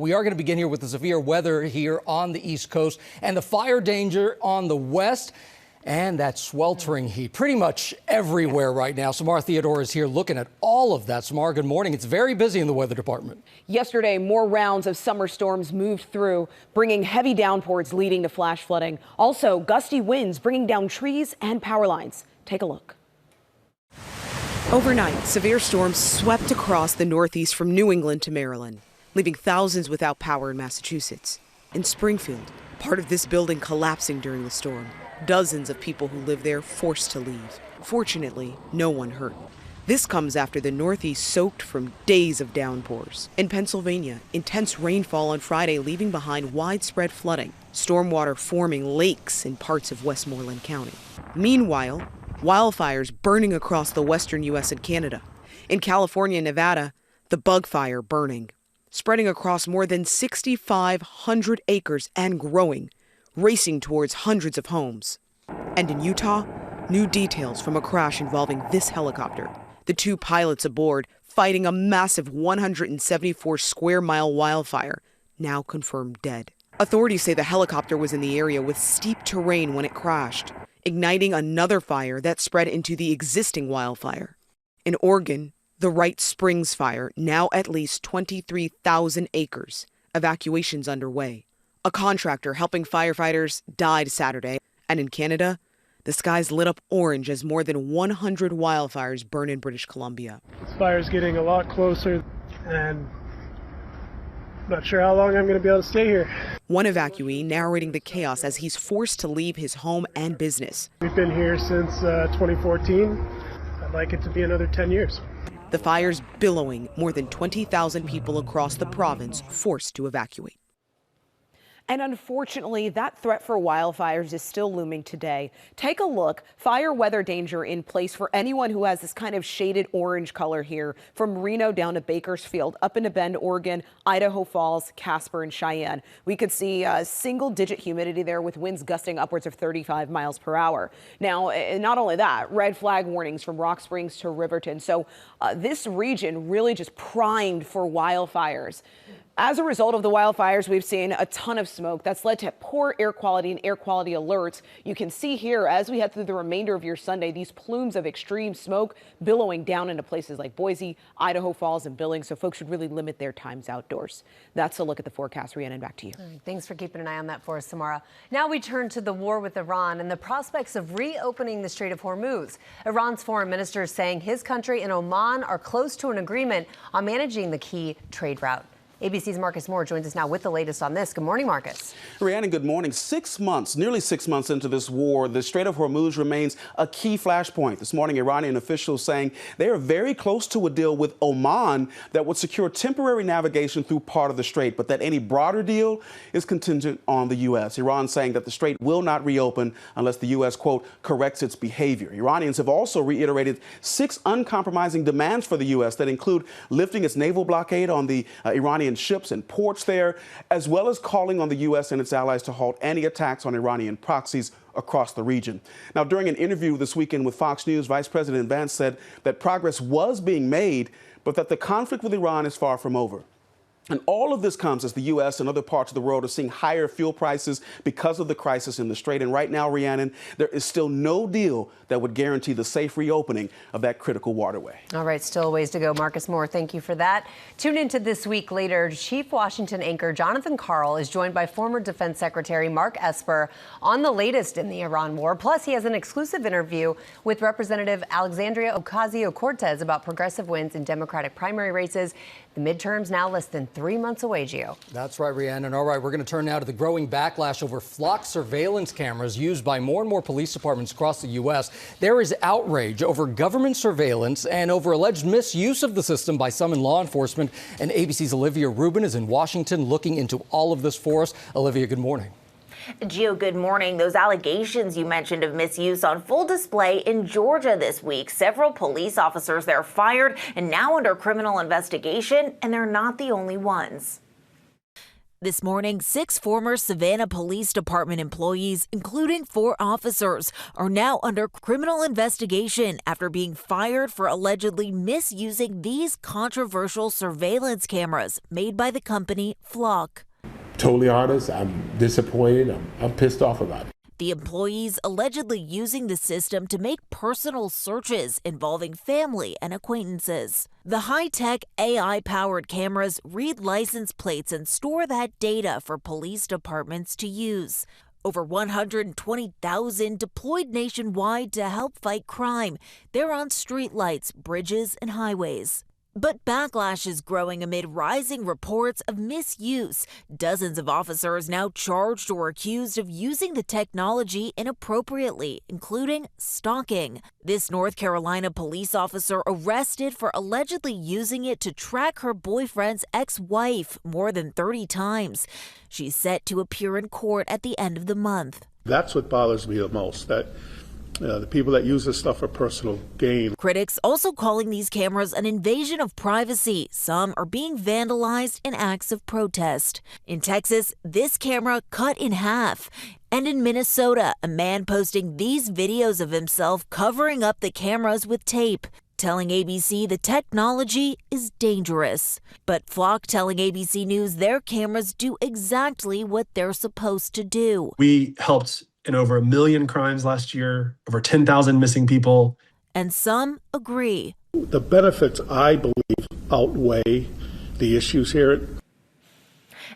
We are going to begin here with the severe weather here on the East Coast and the fire danger on the West and that sweltering heat pretty much everywhere right now. Samara Theodore is here looking at all of that. Samara, good morning. It's very busy in the weather department. Yesterday, more rounds of summer storms moved through, bringing heavy downpours leading to flash flooding. Also, gusty winds bringing down trees and power lines. Take a look. Overnight, severe storms swept across the Northeast from New England to Maryland, leaving thousands without power in Massachusetts. In Springfield, part of this building collapsing during the storm. Dozens of people who live there forced to leave. Fortunately, no one hurt. This comes after the Northeast soaked from days of downpours. In Pennsylvania, intense rainfall on Friday leaving behind widespread flooding, stormwater forming lakes in parts of Westmoreland County. Meanwhile, wildfires burning across the western U.S. and Canada. In California and Nevada, the bug fire burning, spreading across more than 6,500 acres and growing, racing towards hundreds of homes. And in Utah, new details from a crash involving this helicopter. The two pilots aboard fighting a massive 174 square mile wildfire, now confirmed dead. Authorities say the helicopter was in the area with steep terrain when it crashed, igniting another fire that spread into the existing wildfire. In Oregon, the Wright Springs fire, now at least 23,000 acres. Evacuations underway. A contractor helping firefighters died Saturday. And in Canada, the skies lit up orange as more than 100 wildfires burn in British Columbia. This fire's getting a lot closer, and I'm not sure how long I'm going to be able to stay here. One evacuee narrating the chaos as he's forced to leave his home and business. We've been here since 2014. I'd like it to be another 10 years. The fires billowing, more than 20,000 people across the province forced to evacuate. And unfortunately, that threat for wildfires is still looming today. Take a look. Fire weather danger in place for anyone who has this kind of shaded orange color here, from Reno down to Bakersfield, up into Bend, Oregon, Idaho Falls, Casper, and Cheyenne. We could see single-digit humidity there with winds gusting upwards of 35 miles per hour. Now, not only that, red flag warnings from Rock Springs to Riverton. So this region really just primed for wildfires. As a result of the wildfires, we've seen a ton of smoke that's led to poor air quality and air quality alerts. You can see here, as we head through the remainder of your Sunday, these plumes of extreme smoke billowing down into places like Boise, Idaho Falls, and Billings. So folks should really limit their times outdoors. That's a look at the forecast. Rhiannon, back to you. Thanks for keeping an eye on that for us, Samara. Now we turn to the war with Iran and the prospects of reopening the Strait of Hormuz. Iran's foreign minister is saying his country and Oman are close to an agreement on managing the key trade route. ABC's Marcus Moore joins us now with the latest on this. Good morning, Marcus. Rhiannon, good morning. Nearly 6 months into this war, the Strait of Hormuz remains a key flashpoint. This morning, Iranian officials saying they are very close to a deal with Oman that would secure temporary navigation through part of the strait, but that any broader deal is contingent on the U.S. Iran saying that the strait will not reopen unless the U.S., quote, corrects its behavior. Iranians have also reiterated 6 uncompromising demands for the U.S. that include lifting its naval blockade on the Iranian ships and ports there, as well as calling on the U.S. and its allies to halt any attacks on Iranian proxies across the region. Now, during an interview this weekend with Fox News, Vice President Vance said that progress was being made, but that the conflict with Iran is far from over. And all of this comes as the U.S. and other parts of the world are seeing higher fuel prices because of the crisis in the Strait. And right now, Rhiannon, there is still no deal that would guarantee the safe reopening of that critical waterway. All right, still a ways to go. Marcus Moore, thank you for that. Tune into This Week later. Chief Washington anchor Jonathan Karl is joined by former Defense Secretary Mark Esper on the latest in the Iran war. Plus, he has an exclusive interview with Representative Alexandria Ocasio-Cortez about progressive wins in Democratic primary races. The midterms now less than 3 months away, Gio. That's right, Rhiannon. All right, we're going to turn now to the growing backlash over flock surveillance cameras used by more and more police departments across the U.S. There is outrage over government surveillance and over alleged misuse of the system by some in law enforcement. And ABC's Olivia Rubin is in Washington looking into all of this for us. Olivia, good morning. Gio, good morning. Those allegations you mentioned of misuse on full display in Georgia this week. Several police officers there fired and now under criminal investigation, and they're not the only ones. This morning, 6 former Savannah Police Department employees, including 4 officers, are now under criminal investigation after being fired for allegedly misusing these controversial surveillance cameras made by the company Flock. Totally honest, I'm disappointed. I'm pissed off about it. The employees allegedly using the system to make personal searches involving family and acquaintances. The high-tech AI-powered cameras read license plates and store that data for police departments to use. Over 120,000 deployed nationwide to help fight crime. They're on streetlights, bridges, and highways. But backlash is growing amid rising reports of misuse. Dozens of officers now charged or accused of using the technology inappropriately, including stalking. This North Carolina police officer arrested for allegedly using it to track her boyfriend's ex-wife more than 30 times. She's set to appear in court at the end of the month. That's what bothers me the most, that the people that use this stuff for personal gain. Critics also calling these cameras an invasion of privacy. Some are being vandalized in acts of protest. In Texas, this camera cut in half. And in Minnesota, a man posting these videos of himself covering up the cameras with tape, telling ABC the technology is dangerous. But Flock telling ABC News their cameras do exactly what they're supposed to do. We helped in over 1 million crimes last year, over 10,000 missing people. And some agree. The benefits, I believe, outweigh the issues here.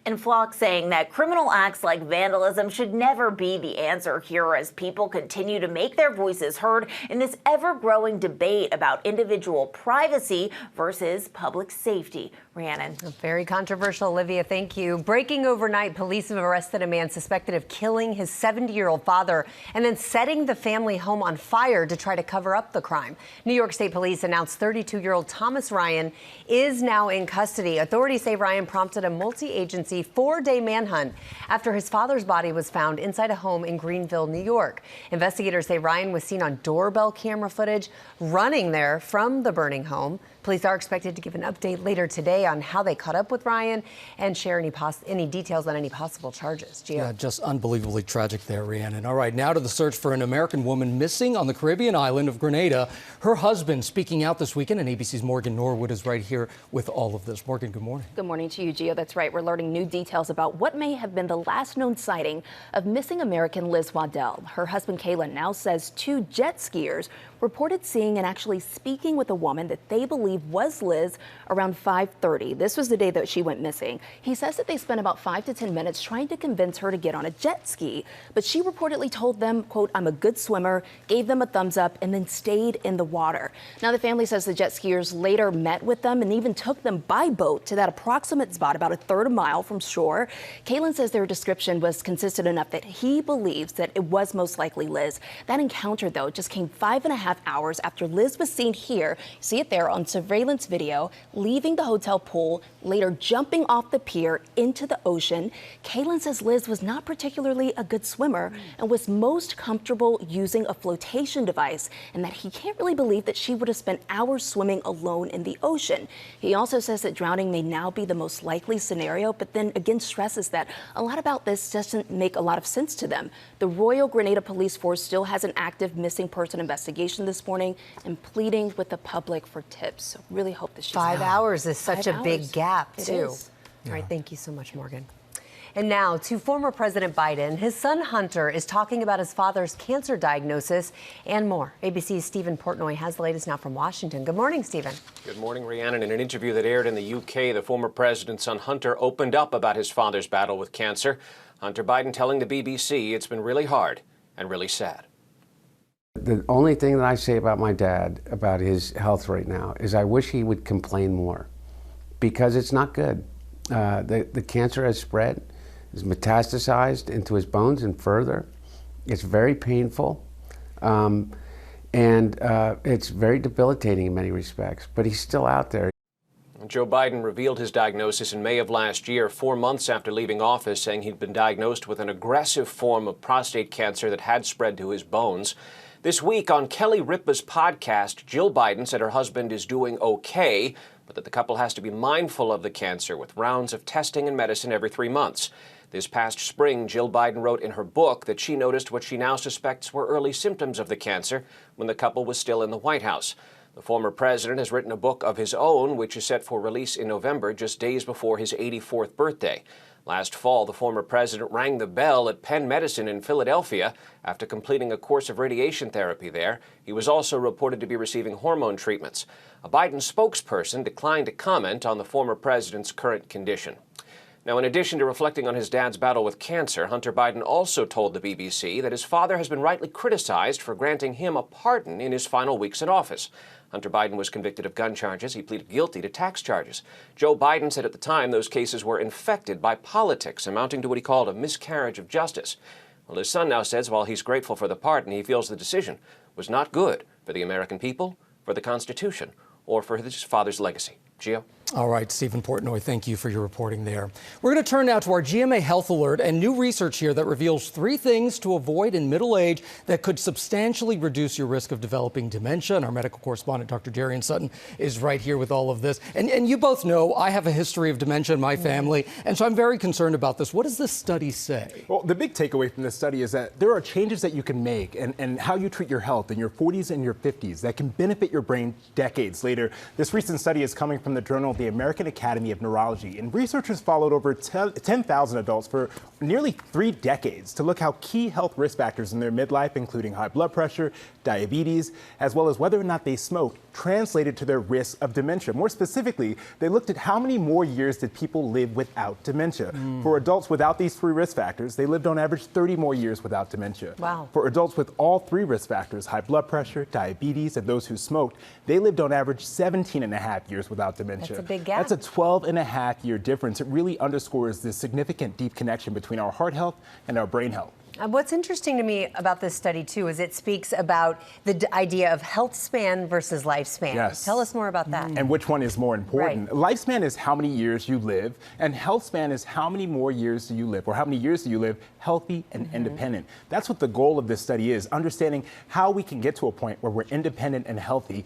And Flock saying that criminal acts like vandalism should never be the answer here as people continue to make their voices heard in this ever-growing debate about individual privacy versus public safety. Rhiannon. Very controversial, Olivia. Thank you. Breaking overnight, police have arrested a man suspected of killing his 70-year-old father and then setting the family home on fire to try to cover up the crime. New York State Police announced 32-year-old Thomas Ryan is now in custody. Authorities say Ryan prompted a multi-agency 4-day manhunt after his father's body was found inside a home in Greenville, New York. Investigators say Ryan was seen on doorbell camera footage running there from the burning home. Police are expected to give an update later today on how they caught up with Ryan and share any details on any possible charges. Gio. Yeah, just unbelievably tragic there, Rhiannon. All right, now to the search for an American woman missing on the Caribbean island of Grenada. Her husband speaking out this weekend, and ABC's Morgan Norwood is right here with all of this. Morgan, good morning. Good morning to you, Gio. That's right. We're learning new details about what may have been the last known sighting of missing American Liz Waddell. Her husband, Kayla, now says 2 jet skiers reported seeing and actually speaking with a woman that they believe was Liz around 5:30. This was the day that she went missing. He says that they spent about 5 to 10 minutes trying to convince her to get on a jet ski, but she reportedly told them, quote, "I'm a good swimmer," gave them a thumbs up, and then stayed in the water. Now, the family says the jet skiers later met with them and even took them by boat to that approximate spot about a third of a mile from shore. Kalen says their description was consistent enough that he believes that it was most likely Liz. That encounter, though, just came 5.5 hours after Liz was seen here. You see it there on surveillance video, leaving the hotel pool, later jumping off the pier into the ocean. Kalen says Liz was not particularly a good swimmer and was most comfortable using a flotation device, and that he can't really believe that she would have spent hours swimming alone in the ocean. He also says that drowning may now be the most likely scenario, but then again stresses that a lot about this doesn't make a lot of sense to them. The Royal Grenada Police Force still has an active missing person investigation this morning and pleading with the public for tips. So really hope that she's 5 hours is such a big gap, It too. is. All right, thank you so much, Morgan. And now to former President Biden. His son Hunter is talking about his father's cancer diagnosis and more. ABC's Stephen Portnoy has the latest now from Washington. Good morning, Stephen. Good morning, Rhiannon. In an interview that aired in the UK, the former president's son Hunter opened up about his father's battle with cancer. Hunter Biden telling the BBC it's been really hard and really sad. The only thing that I say about my dad, about his health right now, is I wish he would complain more, because it's not good. The cancer has spread, is metastasized into his bones and further. It's very painful, and it's very debilitating in many respects, but he's still out there. Joe Biden revealed his diagnosis in May of last year, 4 months after leaving office, saying he'd been diagnosed with an aggressive form of prostate cancer that had spread to his bones. This week on Kelly Ripa's podcast, Jill Biden said her husband is doing okay, but but that the couple has to be mindful of the cancer with rounds of testing and medicine every 3 months. This past spring, Jill Biden wrote in her book that she noticed what she now suspects were early symptoms of the cancer when the couple was still in the White House. The former president has written a book of his own, which is set for release in November, just days before his 84th birthday. Last fall, the former president rang the bell at Penn Medicine in Philadelphia after completing a course of radiation therapy there. He was also reported to be receiving hormone treatments. A Biden spokesperson declined to comment on the former president's current condition. Now, in addition to reflecting on his dad's battle with cancer, Hunter Biden also told the BBC that his father has been rightly criticized for granting him a pardon in his final weeks in office. Hunter Biden was convicted of gun charges. He pleaded guilty to tax charges. Joe Biden said at the time those cases were infected by politics, amounting to what he called a miscarriage of justice. Well, his son now says while he's grateful for the pardon, he feels the decision was not good for the American people, for the Constitution, or for his father's legacy. Gio? All right, Stephen Portnoy, thank you for your reporting there. We're going to turn now to our GMA Health Alert and new research here that reveals 3 things to avoid in middle age that could substantially reduce your risk of developing dementia. And our medical correspondent, Dr. Darian Sutton, is right here with all of this. And you both know I have a history of dementia in my family, and so I'm very concerned about this. What does this study say? Well, the big takeaway from this study is that there are changes that you can make and how you treat your health in your 40s and your 50s that can benefit your brain decades later. This recent study is coming from the Journal of the American Academy of Neurology, and researchers followed over 10,000 adults for nearly 3 decades to look how key health risk factors in their midlife, including high blood pressure, diabetes, as well as whether or not they smoke, translated to their risk of dementia. More specifically, they looked at how many more years did people live without dementia. For adults without these 3 risk factors, they lived on average 30 more years without dementia. Wow. For adults with all 3 risk factors, high blood pressure, diabetes, and those who smoked, they lived on average 17 and a half years without dementia. That's a big gap. That's a 12-and-a-half-year difference. It really underscores the significant deep connection between our heart health and our brain health. What's interesting to me about this study, too, is it speaks about the idea of health span versus lifespan. Yes. Tell us more about that. And which one is more important? Right. Lifespan is how many years you live, and health span is how many more years do you live, or how many years do you live healthy and independent. That's what the goal of this study is, understanding how we can get to a point where we're independent and healthy.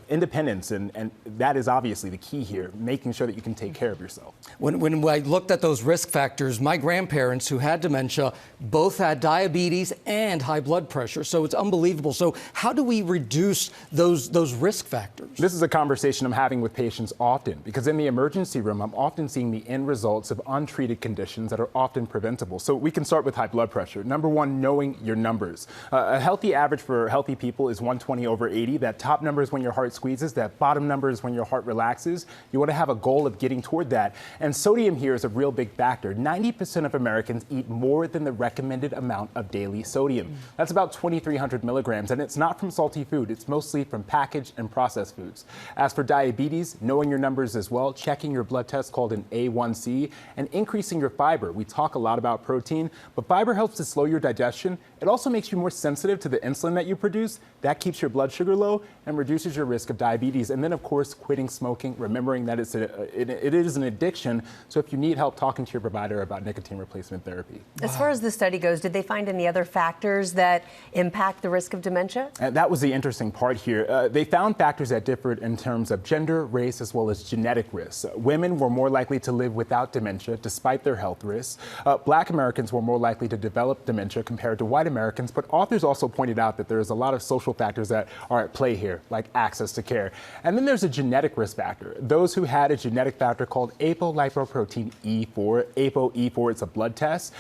Independence, and that is obviously the key here, making sure that you can take care of yourself. When I looked at those risk factors, my grandparents who had dementia both had diabetes and high blood pressure, so it's unbelievable. So how do we reduce those risk factors? This is a conversation I'm having with patients often, because in the emergency room, I'm often seeing the end results of untreated conditions that are often preventable. So we can start with high blood pressure. Number one, knowing your numbers. A healthy average for healthy people is 120/80. That top number is when your heart squeezes. That bottom number is when your heart relaxes. You want to have a goal of getting toward that. And sodium here is a real big factor. 90% of Americans eat more than the recommended amount of daily sodium. That's about 2,300 milligrams, and it's not from salty food. It's mostly from packaged and processed foods. As for diabetes, knowing your numbers as well, checking your blood test called an A1C, and increasing your fiber. We talk a lot about protein, but fiber helps to slow your digestion. It also makes you more sensitive to the insulin that you produce. That keeps your blood sugar low and reduces your risk of diabetes. And then, of course, quitting smoking, remembering that it is an addiction. So if you need help, talking to your provider about nicotine replacement therapy. As far as the study goes, did they find any other factors that impact the risk of dementia? That was the interesting part here. They found factors that differed in terms of gender, race, as well as genetic risks. Women were more likely to live without dementia despite their health risks. Black Americans were more likely to develop dementia compared to white Americans, but authors also pointed out that there's a lot of social factors that are at play here, like access to care. And then there's a genetic risk factor. Those who had a genetic factor called apolipoprotein E4, ApoE4, it's a blood test,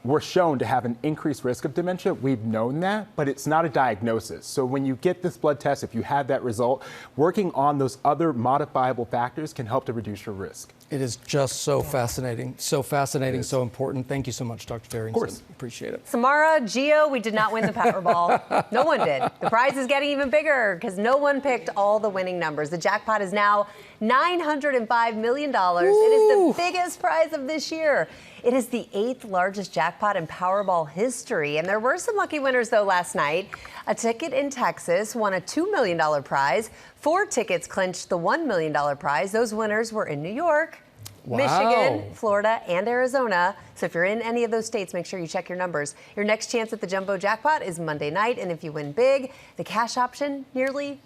were shown to have an increased risk of dementia. We've known that, but it's not a diagnosis. So when you get this blood test, if you have that result, working on those other modifiable factors can help to reduce your risk. It is just so fascinating, so important. Thank you so much, Dr. Darian. Of course. Appreciate it. Samara, Gio, we did not win the Powerball. No one did. The prize is getting even bigger because no one picked all the winning numbers. The jackpot is now $905 million. Ooh. It is the biggest prize of this year. It is the 8th largest jackpot in Powerball history. And there were some lucky winners, though, last night. A ticket in Texas won a $2 million prize. 4 tickets clinched the $1 million prize. Those winners were in New York, Michigan, Florida, and Arizona. So if you're in any of those states, make sure you check your numbers. Your next chance at the jumbo jackpot is Monday night. And if you win big, the cash option, nearly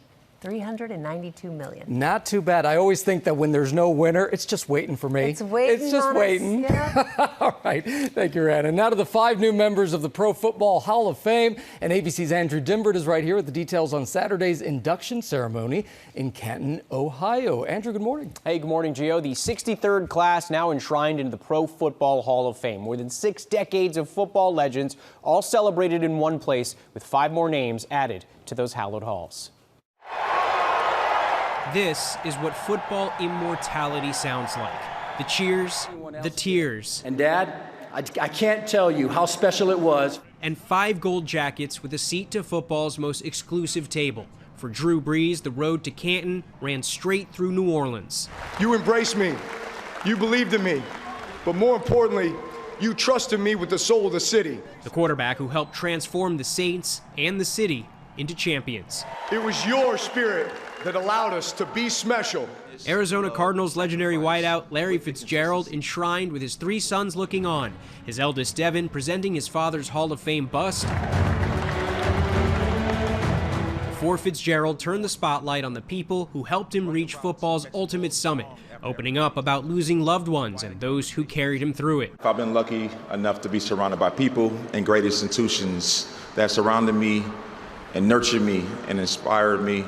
$392 million. Not too bad. I always think that when there's no winner, it's just waiting for me. It's waiting. It's just on waiting. Us. Yeah. All right. Thank you, Rana. Now to the 5 new members of the Pro Football Hall of Fame. And ABC's Andrew Dimbert is right here with the details on Saturday's induction ceremony in Canton, Ohio. Andrew, good morning. Hey, good morning, Gio. The 63rd class now enshrined into the Pro Football Hall of Fame. More than 6 decades of football legends, all celebrated in one place, with 5 more names added to those hallowed halls. This is what football immortality sounds like. The cheers, the tears. And Dad, I can't tell you how special it was. And 5 gold jackets with a seat to football's most exclusive table. For Drew Brees, the road to Canton ran straight through New Orleans. You embraced me. You believed in me. But more importantly, you trusted me with the soul of the city. The quarterback who helped transform the Saints and the city into champions. It was your spirit that allowed us to be special. Arizona Cardinals legendary wideout Larry Fitzgerald enshrined with his 3 sons looking on. His eldest, Devin, presenting his father's Hall of Fame bust. Before Fitzgerald turned the spotlight on the people who helped him reach football's ultimate summit, opening up about losing loved ones and those who carried him through it. I've been lucky enough to be surrounded by people and great institutions that surrounded me and nurtured me and inspired me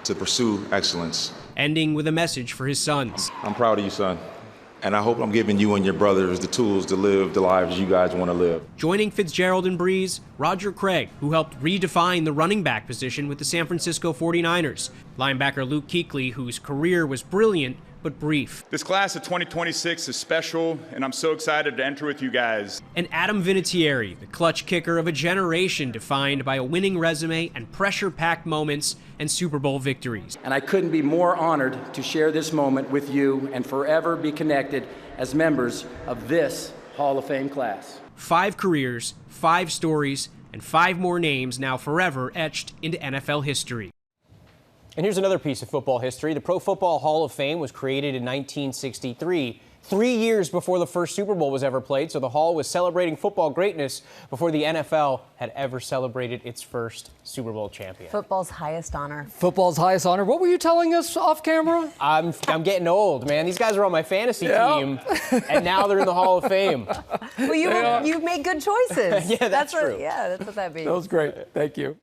to pursue excellence. Ending with a message for his sons. I'm proud of you, son. And I hope I'm giving you and your brothers the tools to live the lives you guys want to live. Joining Fitzgerald and Brees, Roger Craig, who helped redefine the running back position with the San Francisco 49ers. Linebacker Luke Kuechly, whose career was brilliant but brief. This class of 2026 is special, and I'm so excited to enter with you guys. And Adam Vinatieri, the clutch kicker of a generation defined by a winning resume and pressure-packed moments and Super Bowl victories. And I couldn't be more honored to share this moment with you and forever be connected as members of this Hall of Fame class. 5 careers, 5 stories, and 5 more names now forever etched into NFL history. And here's another piece of football history. The Pro Football Hall of Fame was created in 1963, 3 years before the first Super Bowl was ever played, so the Hall was celebrating football greatness before the NFL had ever celebrated its first Super Bowl champion. Football's highest honor. Football's highest honor. What were you telling us off camera? I'm getting old, man. These guys are on my fantasy team, and now they're in the Hall of Fame. Well, you made good choices. Yeah, that's true. That's what that means. That was great. Thank you.